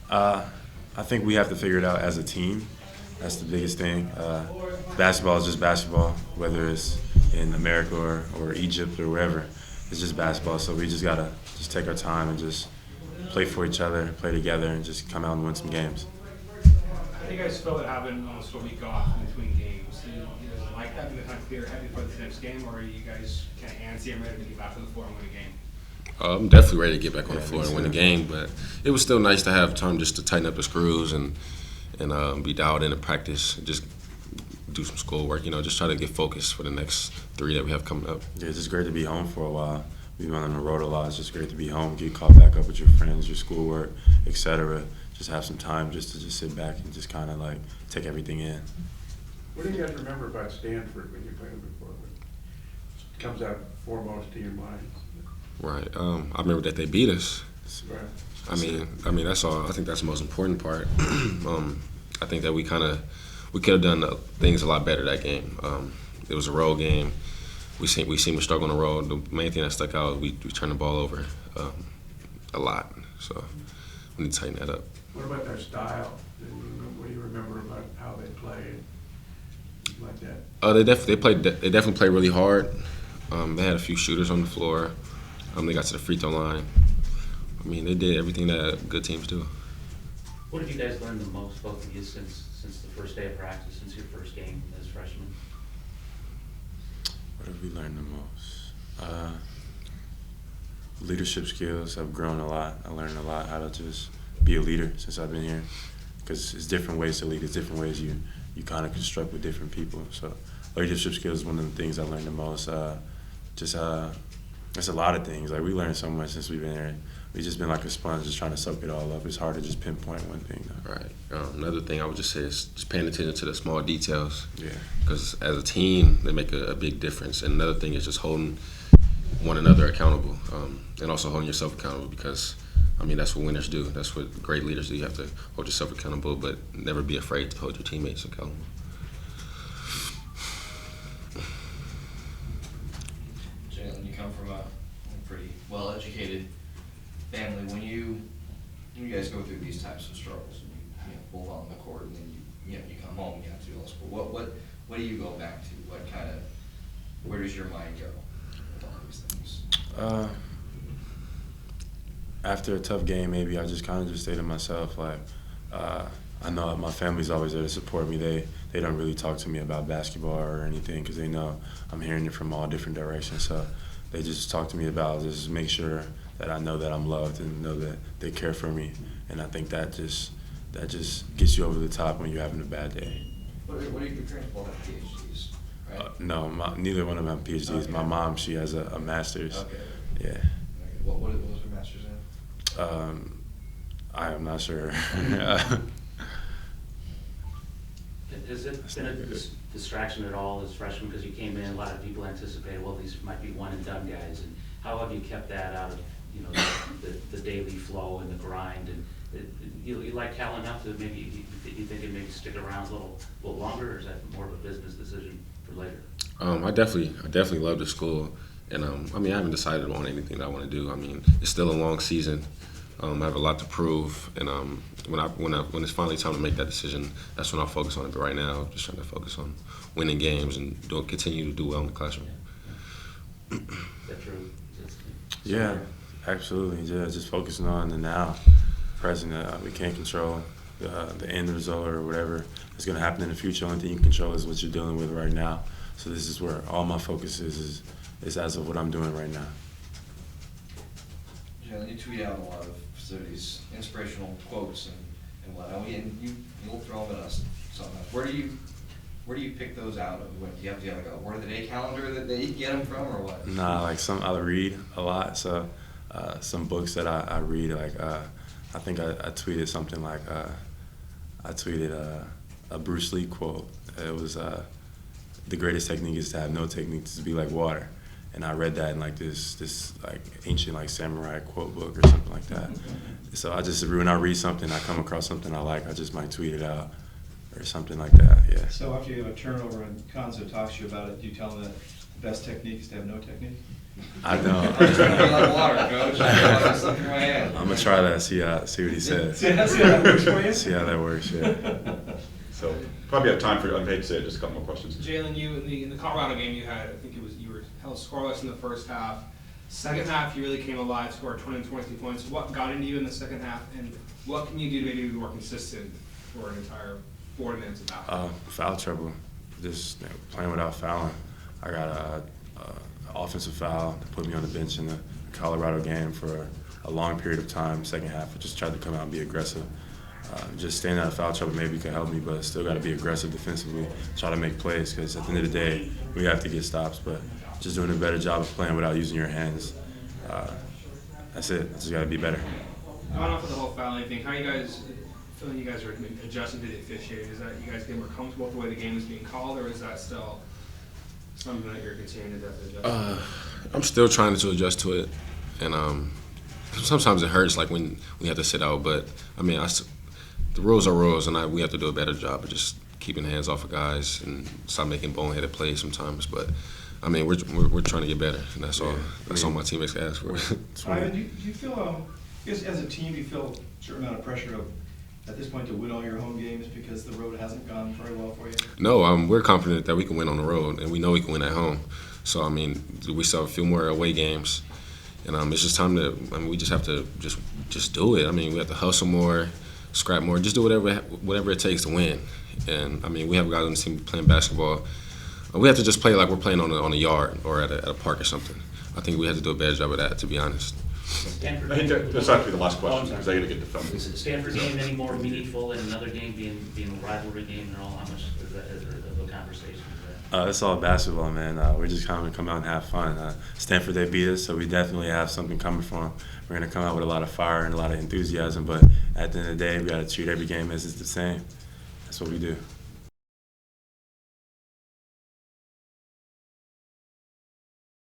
I think we have to figure it out as a team. That's the biggest thing. Basketball is just basketball, whether it's in America or Egypt or wherever. It's just basketball, so we just gotta just take our time and just play for each other, play together, and just come out and win some games. How do you guys feel it having almost a week off in between games? Do you guys like having the time to clear head before the next game, or are you guys kind of antsy and ready to get back on the floor and win a game? I'm definitely ready to get back on the floor and win the game, but it was still nice to have time just to tighten up the screws and be dialed in and practice, just do some schoolwork, just try to get focused for the next 3 that we have coming up. Yeah, it's just great to be home for a while. We've been on the road a lot. It's just great to be home, get caught back up with your friends, your schoolwork, etc. Just have some time just to sit back and just kind of like take everything in. What do you guys remember about Stanford when you played them before? What comes out foremost to your minds? Right. I remember that they beat us. Right. I mean that's all. I think that's the most important part. I think that we could have done things a lot better that game. It was a road game. We seemed to struggle on the road. The main thing that stuck out, we turned the ball over a lot. So we need to tighten that up. What about their style? What do you remember about how they played? Like that? They definitely played really hard. They had a few shooters on the floor. They got to the free throw line. I mean, they did everything that good teams do. What have you guys learned the most, both of you, since the first day of practice, since your first game as freshmen? What have we learned the most? Leadership skills have grown a lot. I learned a lot how to just be a leader since I've been here, because it's different ways to lead. It's different ways you kind of construct with different people. So leadership skills is one of the things I learned the most. It's a lot of things. Like, we learned so much since we've been here. We've just been like a sponge, just trying to soak it all up. It's hard to just pinpoint one thing, though. Right. Another thing I would just say is just paying attention to the small details. Yeah. Because as a team, they make a big difference. And another thing is just holding one another accountable, and also holding yourself accountable, because, that's what winners do. That's what great leaders do. You have to hold yourself accountable, but never be afraid to hold your teammates accountable. Jaylen, you come from a pretty well-educated family. When you guys go through these types of struggles, and you move on the court, and then you come home, you have to do all school. What do you go back to? Where does your mind go with all these things? After a tough game, maybe I just kind of just say to myself, like, I know my family's always there to support me. They don't really talk to me about basketball or anything, because they know I'm hearing it from all different directions. So they just talk to me about just make sure that I know that I'm loved and know that they care for me. And I think that just gets you over the top when you're having a bad day. What are your parents both have PhDs, right? No, neither one of them have PhDs. Okay. My mom, she has a master's. Okay. Yeah. Okay. What was her master's in? I am not sure. Has it been a distraction at all as freshmen? Because you came in, a lot of people anticipated, well, these might be one-and-done guys. And how have you kept that out of the daily flow and the grind? And you like Cal enough to maybe you think it maybe stick around a little longer, or is that more of a business decision for later? I definitely love the school, and I haven't decided on anything that I want to do. It's still a long season. I have a lot to prove, and when it's finally time to make that decision, that's when I'll focus on it. But right now, I'm just trying to focus on winning games and continue to do well in the classroom. Is that true? Yeah, absolutely. Yeah, just focusing on the now, present. We can't control the end result or whatever is going to happen in the future. The only thing you can control is what you're dealing with right now. So this is where all my focus is as of what I'm doing right now. Jaylen, you tweet out a lot of these inspirational quotes and whatnot, and you'll throw them at us sometimes. Where do you pick those out of? Do you have like a word of the day calendar that they get them from, or what? Nah, like I read a lot. So some books that I read, like I think I tweeted something like I tweeted a Bruce Lee quote. It was the greatest technique is to have no technique, to be like water. And I read that in like this like ancient like samurai quote book or something like that. So when I read something, I come across something I like, I just might tweet it out or something like that. Yeah. So after you have a turnover and Konzo talks to you about it, do you tell them that the best technique is to have no technique? I I'm trying to fill that water, coach. I got something in my hand. I'm gonna try that. See what he says. See how that works for you? See how that works. Yeah. So probably have time for, I hate to say it, just a couple more questions. Jaylen, you in the Colorado game you had, I think you were held scoreless in the first half. Second half, you really came alive, scored 20 and 22 points. What got into you in the second half, and what can you do to maybe be more consistent for an entire 40 minutes of basketball? Foul trouble. Just playing without fouling. I got a offensive foul to put me on the bench in the Colorado game for a long period of time. Second half, I just tried to come out and be aggressive. Just staying out of foul trouble maybe could help me, but still got to be aggressive defensively. Try to make plays because at the end of the day, we have to get stops. But just doing a better job of playing without using your hands. That's it. Just got to be better. Going off of the whole fouling thing, how you guys feeling? You guys are adjusting to the officiating. Is that you guys getting more comfortable with the way the game is being called, or is that still something that you're continuing to adjust? I'm still trying to adjust to it, and sometimes it hurts, like when we have to sit out. But I mean, the rules are rules, and we have to do a better job of just keeping hands off of guys and stop making boneheaded plays sometimes. But I mean, we're trying to get better, and that's all. That's all my teammates ask for. Ivan, do you feel, as a team, do you feel a certain amount of pressure at this point to win all your home games because the road hasn't gone very well for you? No, we're confident that we can win on the road, and we know we can win at home. So I mean, we still have a few more away games, and it's just time to. I mean, we just have to just do it. I mean, we have to hustle more, scrap more, just do whatever it takes to win. And I mean, we have guys on the team playing basketball. We have to just play like we're playing on a yard or at a park or something. I think we have to do a better job of that, to be honest. Stanford I think that's actually the last Oh, question I'm because sorry. I got to get the film. Is the Stanford game any more meaningful than another game being a rivalry game and all? How much is that of a conversation is that? It's all basketball, man. We're just going to come out and have fun. Stanford, they beat us, so we definitely have something coming for them. We're going to come out with a lot of fire and a lot of enthusiasm, but at the end of the day, we got to treat every game as it's the same. That's what we do.